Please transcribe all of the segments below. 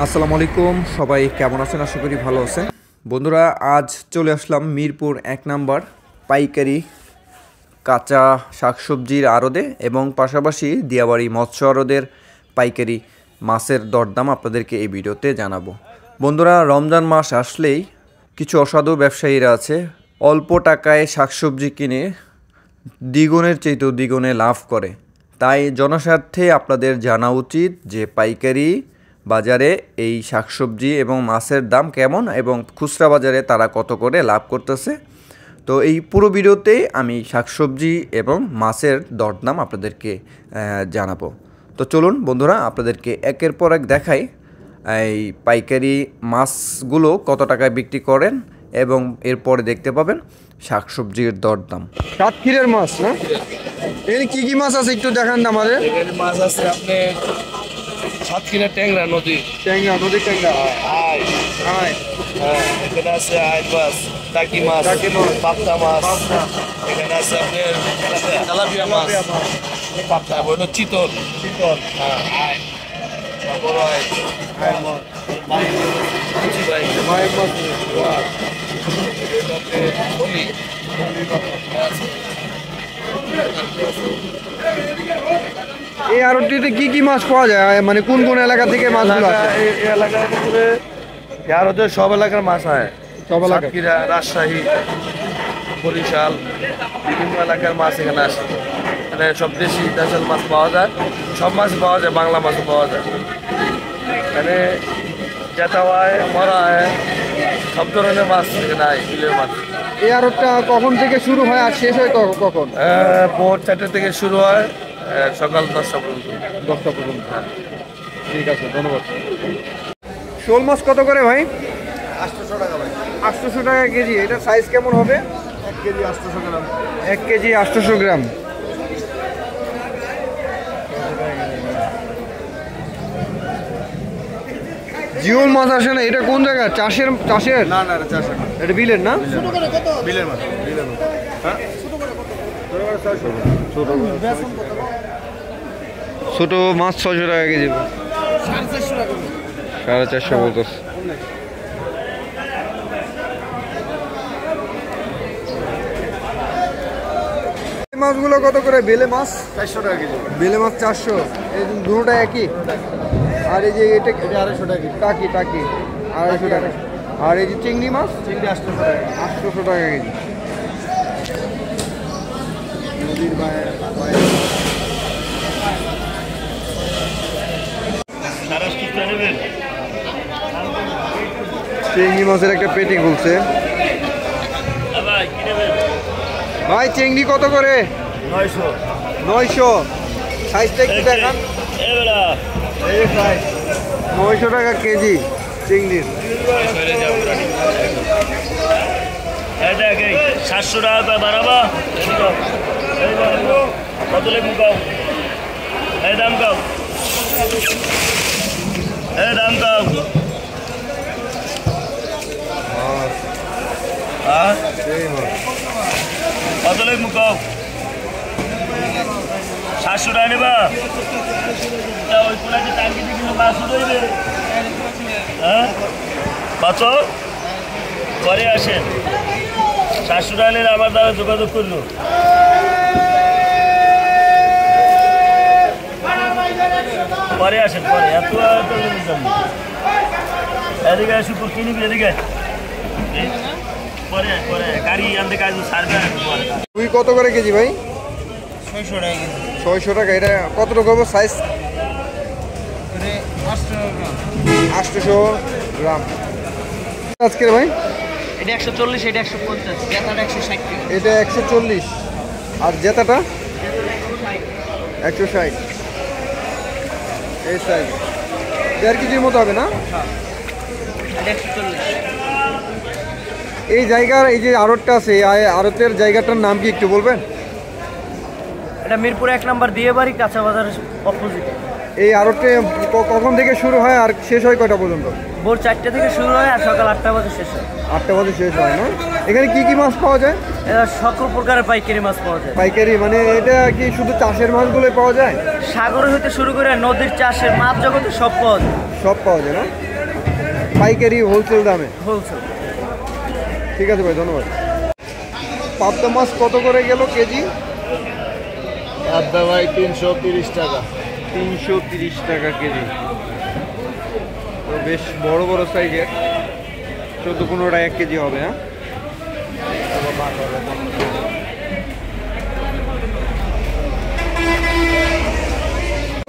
আসসালামু আলাইকুম, সবাই কেমন আছেন? আশা করি ভালো আছেন। বন্ধুরা, আজ চলে আসলাম মিরপুর ১ নাম্বার পাইকারি কাঁচা শাকসবজির আড়তে এবং পাশাপাশি দিয়াবাড়ি মৎস্য আড়তের পাইকারি মাছের দরদাম আপনাদেরকে এই ভিডিওতে জানাবো। বন্ধুরা, রমজান মাস আসলেই কিছু অসাধু ব্যবসায়ীরা আছে অল্প টাকায় শাকসবজি কিনে দ্বিগুণের চাইতেও দ্বিগুণে লাভ করে। তাই জনস্বার্থে আপনাদের জানা উচিত যে পাইকারি বাজারে এই শাকসবজি এবং মাছের দাম কেমন এবং খুচরা বাজারে তারা কত করে লাভ করতেছে। তো এই পুরো ভিডিওতে আমি শাকসবজি এবং মাছের দরদাম আপনাদেরকে জানাবো। তো চলুন বন্ধুরা, আপনাদেরকে একের পর এক দেখাই এই পাইকারি মাছগুলো কত টাকায় বিক্রি করেন এবং এরপরে দেখতে পাবেন শাকসবজির দরদাম। সাতক্ষীরের মাছ না? এখানে কি কি মাছ আছে একটু দেখান না আমাদের। এখানে মাছ আছে আপনি সাতক্ষীরা ট্যাংরা নদী, ট্যাংরা, নদীর ট্যাংরা। হ্যাঁ এখানে আছে আইল মাছ, টাকি মাছ, পাবদা মাছ, এখানে আছে আপনার তেলাপিয়া মাছ, পাবদা হলো চিতল, হ্যাঁ বড় আইল, এই আড়তটিতে কি কি মাছ পাওয়া যায়, মানে কোন কোন এলাকা থেকে মাছগুলো আসে? এই এলাকার ভিতরে আর ওদের সব এলাকার মাছ হয়, সব এলাকা। সাতক্ষীরা, রাজশাহী, বরিশাল, বিভিন্ন এলাকার মাছ এখানে আসে। এখানে সব দেশি দেশাল মাছ পাওয়া যায়, সব মাছ পাওয়া যায়, বাংলা মাছও পাওয়া যায়। এখানে জেতা হয়, মরা হয়, সব ধরনের মাছ এখানে হয়, বিলের মাছ। এই আড়তটা কখন থেকে শুরু হয় আর শেষ হয় কখন? ভোর 4টে থেকে শুরু হয়, সকাল 10টা পর্যন্ত। 10টা পর্যন্ত। ঠিক আছে, ধন্যবাদ। শোল মাছ কত করে ভাই? 800 টাকা ভাই। 800 টাকা কেজি। এটার সাইজ কেমন হবে? 1 কেজি 800 গ্রাম। 1 কেজি 800 গ্রাম। জিওল মাছ আসে না, এটা কোন জায়গা? চাষের? না না, এটা চাষ না, এটা বিলের না? বিলের মাছ, বিলের মাছ। হ্যাঁ, ছোট মাছ 600 টাকা কেজি। 450 বলতেছে। মাছগুলো কত করে? বেলে মাছ 400 টাকা কেজি। বেলে মাছ 400। এই দুটোটা একই। আর এই যে এটা 250 টাকা কেজি। টাকি 250 টাকা। আর এই যে চিংড়ি মাছ চিংড়ি 800 টাকা। 800 টাকা কেজি। নদীর বাইরে চিংড়ি মাছের একটা পেটি খুলছে ভাই। চিংড়ি কত করে? 900। সাইজটা একটু দেখান। 900 টাকা কেজি চিংড়ির। 700 টাকা বাড়াবা কত লেবু কাও, এই দাম কাও, এই দাম কাও। কত লেবু কাও? 700 টাকা নেবা? ওই কোলাতে টাঙ্কিতে কিন্তু মাছ উঠবে। হ্যাঁ, কত পরে আসেন? 700 টাকা নিলে আমার দ্বারা যোগাযোগ করলো। পরে আসেন, পরে এত এদিকে শুকুর কিনবি, এদিকে পরে পরে গাড়ি আনতে কাজ সারবে। তুই কত করে কেজি ভাই? 600 টাকা কেজি। 600 টাকা। এটা কত রকম সাইজ? 800 গ্রাম। আজকের ভাই এটা 140, এটা 150, জেতাটা 160 টাকা। এটা 140 আর জেতাটা 160। এই সাইজ 1.5 কেজির মতো হবে না? এটা 140। এই জায়গার এই যে আড়তটা আছে, এই আড়তের জায়গাটার নাম কি একটু বলবেন? এটা মিরপুর 1 নাম্বার দিয়েবাড়ি কাঁচা বাজারের অপোজিটে। এই আড়তে কখন থেকে শুরু হয় আর শেষ হয় কয়টা পর্যন্ত? ভোর 4টে থেকে শুরু হয় আর সকাল 8টা বাজে শেষ হয়। 8টা বাজে শেষ হয় না? এখানে কি কি মাছ পাওয়া যায়? এরা সকল প্রকারের পাইকারি মাছ পাওয়া যায়। পাইকারি মানে এটা কি শুধু চাষের মাছগুলোই পাওয়া যায়? সাগর হইতে শুরু করে নদীর চাষের মাছ জগতে সব পাওয়া যায়। সব পাওয়া যায় না? পাইকারি হোলসেল দামে? হোলসেল। ঠিক আছে ভাই, ধন্যবাদ। পাবদা মাছ কত করে গেল কেজি? পাবদা ভাই 330 টাকা। 330 টাকা কেজি। তো বেশ বড় বড় সাইজের, 14-15 টাকা 1 কেজি হবে। হ্যাঁ,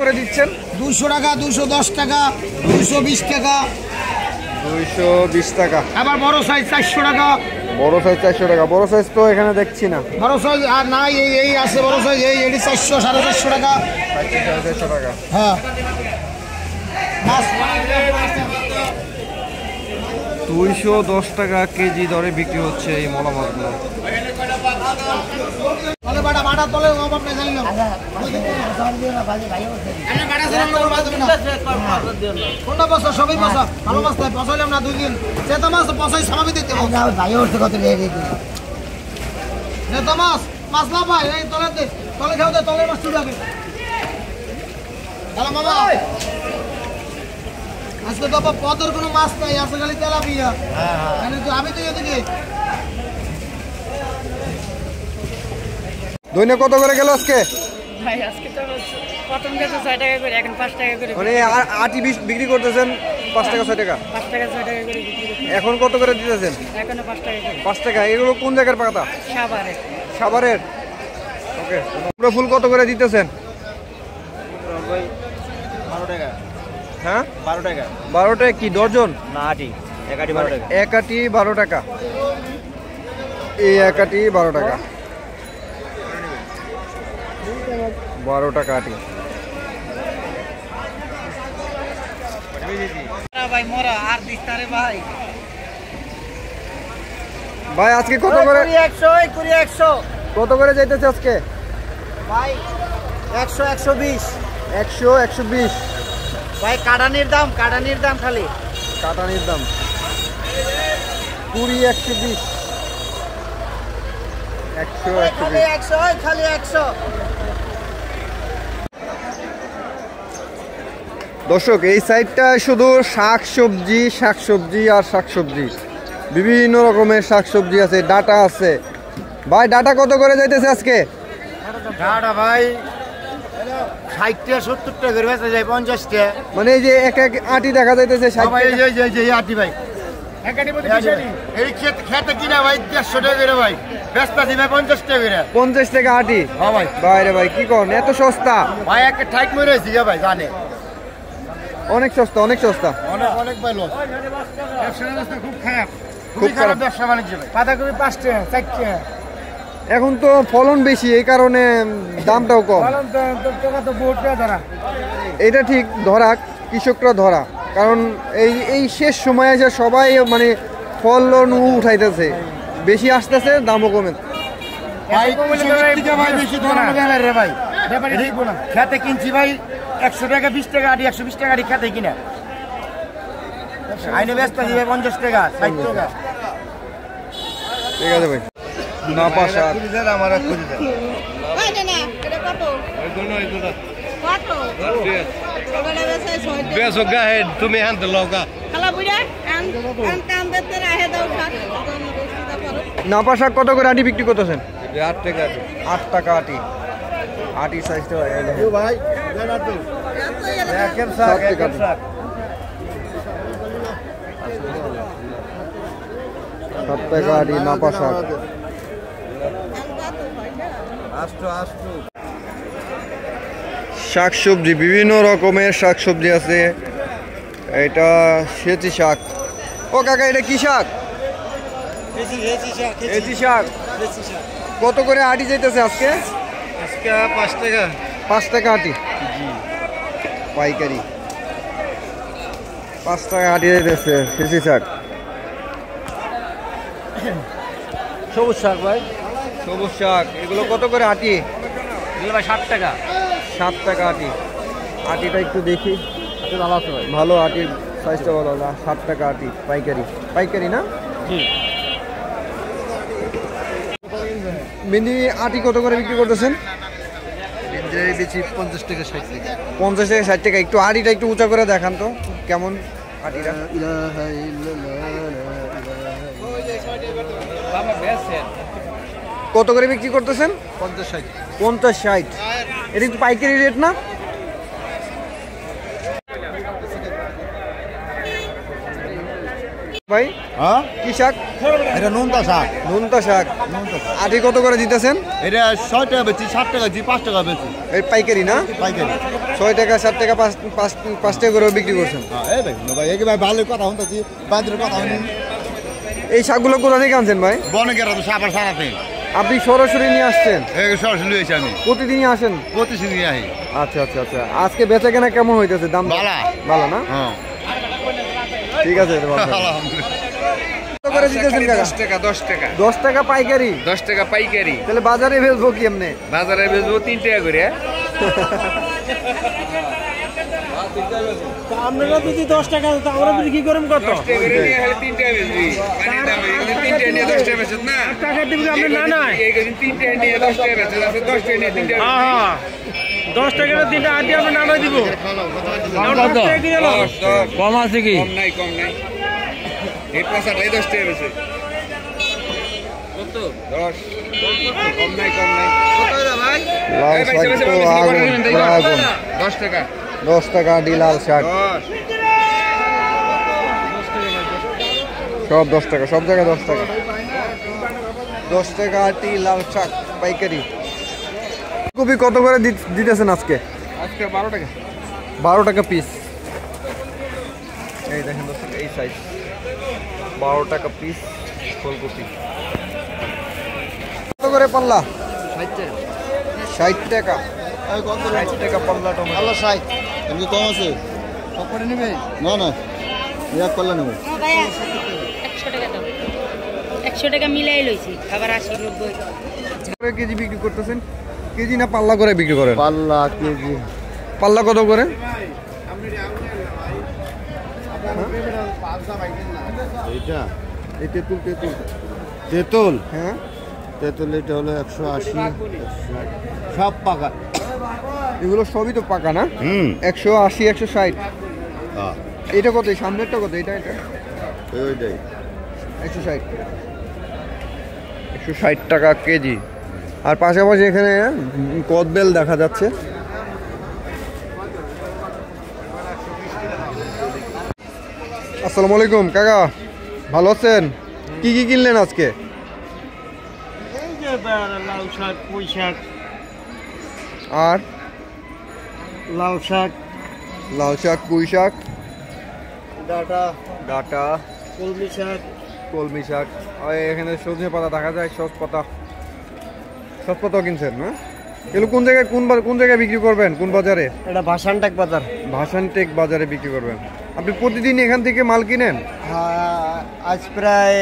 করে দিচ্ছেন 200 টাকা, 210 টাকা, 220 টাকা, 220 টাকা। আবার বড় সাইজ 400 টাকা। বড় সাইজ 400 টাকা। বড় সাইজ তো এখানে দেখছি না। বড় সাইজ আর নাই, এই আছে বড় সাইজ, এটি 400 450 টাকা। 450 টাকা। হ্যাঁ, মাছ 210 টাকা কেজি দরে বিক্রি হচ্ছে এই মলা মাছগুলো। তলে বাটা বাটা তলে অভাব নেই জানি না। কোনটা বসা সবই বসা, ভালো মাছ তাই বসাইলাম না 2 দিন। চেতা মাছ বসাই সামাবি দিতে হবে। ভাই উঠতে কত রেট দিই। চেতা মাছ মাছ না ভাই, এই তলে খাও দে, তলে মাছ চুড়ে আগে। হ্যালো মামা, আজকে তো পদের কোনো মাছ নাই, আছে খালি তেলাপিয়া। আমি তো এদিকে দৈনিক কত করে গেল আজকে? ভাই আজকে তো প্রথম গেছে 6 টাকা করে, এখন 5 টাকা করে, মানে আটি বিক্রি করতেছেন 5 টাকা 6 টাকা, 5 টাকা 6 টাকা করে বিক্রি করছি। এখন কত করে দিতেছেন? এখনো 5 টাকা করে। 5 টাকা। এগুলো কোন জায়গার পাতা? সাবারে সাভারের। ওকে। পুরো ফুল কত করে দিতেছেন? 12 টাকা। হ্যাঁ, 12 টাকা। 12 টাকা কি ডজন? না আটি, এক আটি 12 টাকা। এক আটি 12 টাকা। এই এক আটি 12 টাকা। 12 টাকা আটি। ভাই মোরা আর দিস্তারে ভাই ভাই আজকে কত করে? 100 কত করে যাইতেছে আজকে? ভাই 100 120 100 120 ভাই। কাটানির দাম খালি কাটানির দাম 20 120 100 120। 100 খালি 100। দর্শক, এই সাইডটা শুধু শাকসবজি আর শাকসবজি, বিভিন্ন রকমের শাকসবজি আছে, ডাটা আছে। ভাই ডাটা কত করে যাইতেছে আজকে? ডাটা ভাই 60 টাকা 70 টাকা করে বেচা যায়, 50 টাকা। মানে এই যে এক এক আটি দেখা যাইতেছে 60 ভাই টাকা। এই আটি ভাই, এই খেতে কিনা ভাই 150 টাকা করে ভাই, বেচতা দিবে 50 টাকা করে। 50 টাকা আটি? হ্যাঁ ভাই। বাইরে ভাই কি করেন, এত সস্তা? ভাই একটা ঠাইক মরেছি ভাই, জানে অনেক সস্তা, অনেক সস্তা। অনেক ভাই লস। খুব খারাপ, খুব খারাপ ব্যবসা বাণিজ্য ভাই। পাতাকপি 5 টাকা 4 টাকা। এখন তো ফলন বেশি, এই কারণে দামটাও কম। এটা ঠিক ধরা, কৃষকরা ধরা, কারণ এই শেষ সময়ে এসে সবাই মানে ফলন উঠাইতেছে, বেশি আসতেছে, দামও কমে। খেতে কিনছি ভাই 100 টাকা 20 টাকা আটি, 120 টাকা আটি খেতে কিনা আইনে ব্যস্ত দিবে 50 টাকা 60 টাকা। ঠিক আছে ভাই। নাপা শাক আমার এক করে দেন। তুমি হ্যাঁ লগা নাপা শাক কত করে আটি বিক্রি করতেছেন? 8 টাকা। 8 টাকা আটি। আটি সাইজটা ভাই একের শাক, 7 টাকা একের আটি। শাক। 7 টাকা আটি নাপা শাক। শাকসবজি, বিভিন্ন রকমের শাকসবজি আছে। এটা সেচি শাক। ও কাকা, এটা কি শাক? এচি শাক। কত করে আটি যাইতেছে আজকে? আজকে 5 টাকা। 5 টাকা আটি পাইকারি। 5 টাকা আটি যাইতেছে সেচি শাক। সবুজ শাক ভাই। সবুজ শাক, এগুলো কত করে আটি? এগুলো ভাই 60 টাকা। 7 টাকা আটি। আটিটা একটু দেখি। ভালো আটির সাইজটা ভালো, 60 টাকা আটি পাইকারি। পাইকারি না? মেহেন্দি আটি কত করে বিক্রি করতেছেন? 50 টাকা 60 টাকা। 50 টাকা 60 টাকা। একটু আটিটা একটু উঁচা করে দেখান তো কেমন আটিটা। কত করে বিক্রি করতেছেন? 50-60। এটা একটু পাইকারি রেট না? ভাই হ্যাঁ কি শাক? এটা নুনতা শাক। নুনতা শাক। আটি কত করে দিতেছেন? এটা 6 টাকা বেচি, 7 টাকা বেচি, 5 টাকা বেচি এই পাইকারি না? পাইকারি। 6 টাকা 7 টাকা 5 টাকা করে বিক্রি করছেন। হ্যাঁ এই ভাই ভাই একেবারে ভালো কথা শুনতেছি, বাজারের কথা শুনি। এই শাকগুলো কোথা থেকে আনছেন ভাই? বনকেরা তো সাপার সারাতে আপনি সরাসরি নিয়ে আসছেন? এই সরাসরি লইছি আমি, প্রতিদিনই আসেন? প্রতিদিনই আহি। আচ্ছা আচ্ছা আচ্ছা। আজকে বেচা কেনা কেমন হইতেছে? দাম ভালো। ভালো না? হ্যাঁ ঠিক আছে। আলহামদুলিল্লাহ। কত করে দিতেছেন কাকা? 10 টাকা 10 টাকা 10 টাকা পাইকারি। 10 টাকা পাইকারি। তাহলে বাজারে বেচবো কি এমনি? বাজারে বেচবো 3 টাকা করে। আপনারা যদি 10 টাকা তো আমরা বিক্রি করব কত? 10 টাকা করে নিয়ে হলে 3 টাকা বেচবি। পানির দাম এই 3 টাকা নিয়ে 10 টাকা বেচছ না? টাকা দিবি আপনি না না। এই 3 টাকা নিয়ে 10 টাকা বেচছ, আছে 10 টাকা নিয়ে 3 টাকা। হ্যাঁ 10 টাকার দিনটা আদি আমরা না দিব। কম আছে কি? কম নাই কম নাই। এই পয়সাটাই 10 টাকা বেচে। কত? 10। কম নাই কম নাই। কত হলো ভাই? লাল এই ভাই শাক সেবা তো সেবা আগুন, আগুন। 10 টাকা। 10 টাকা আটি লাল শাক। 10। সব 10 টাকা, সব জায়গায় 10 টাকা। 10 টাকা আটি লাল শাক পাইকারি। কপি কত করে দিতেছেন আজকে? আজকে 12 টাকা। 12 টাকা পিস। এই দেখেন দর্শক, এই সাইজ 12 টাকা পিস ফুলকপি। কত করে পাল্লা? 60 টাকা। 60 টাকা পাল্লা টমেটো। আল্লাহ 60 এমনি কম আছে। সব করে নেবে? না না এক পাল্লা নেব। 100 টাকা দাও 100 টাকা মিলাই লইছি আবার 80 90 কেজি বিক্রি করতেছেন? কেজি না পাল্লা করে বিক্রি করেন? পাল্লা কেজি। পাল্লা কত করে? এইটা এই তেঁতুল তেঁতুল তেঁতুল। হ্যাঁ তেঁতুল এটা হলো 180 সব পাকা। এগুলো সবই তো পাকা না? 180 160। হ্যাঁ এটা কত? এই সামনেরটা কত? এটা এটা ওইটাই 160। 160 টাকা কেজি। আর পাশাপাশি এখানে কদবেল দেখা যাচ্ছে। আসসালামু আলাইকুম কাকা, ভালো আছেন? কি কি কিনলেন আজকে? এই যে লাউ শাক, পুঁই শাক, আর লাউ শাক, লাল শাক, পুঁই শাক, ডাটা, ডাঁটা, কলমি শাক, কলমি শাক। আর এখানে সজনে পাতা দেখা যায়, সসপাতাও কিনছেন না? এগুলো কোন জায়গায় কোন জায়গায় বিক্রি করবেন? কোন বাজারে? এটা ভাসানটাক বাজার। ভাসানটেক বাজারে বিক্রি করবেন। আপনি প্রতিদিন এখান থেকে মাল কিনেন? হ্যাঁ, আজ প্রায়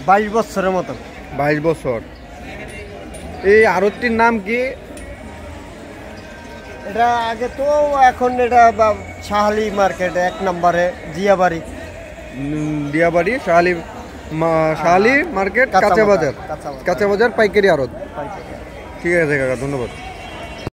22 বছরের মতো। 22 বছর। এই আড়তটির নাম কি? এটা আগে তো, এখন এটা শাহালি মার্কেট 1 নম্বরে জিয়াবাড়ি। দিয়াবাড়ি শাহালি মার্কেট, কাঁচা বাজার। কাঁচা বাজার পাইকারি আড়ত। ঠিক আছে কাকা, ধন্যবাদ।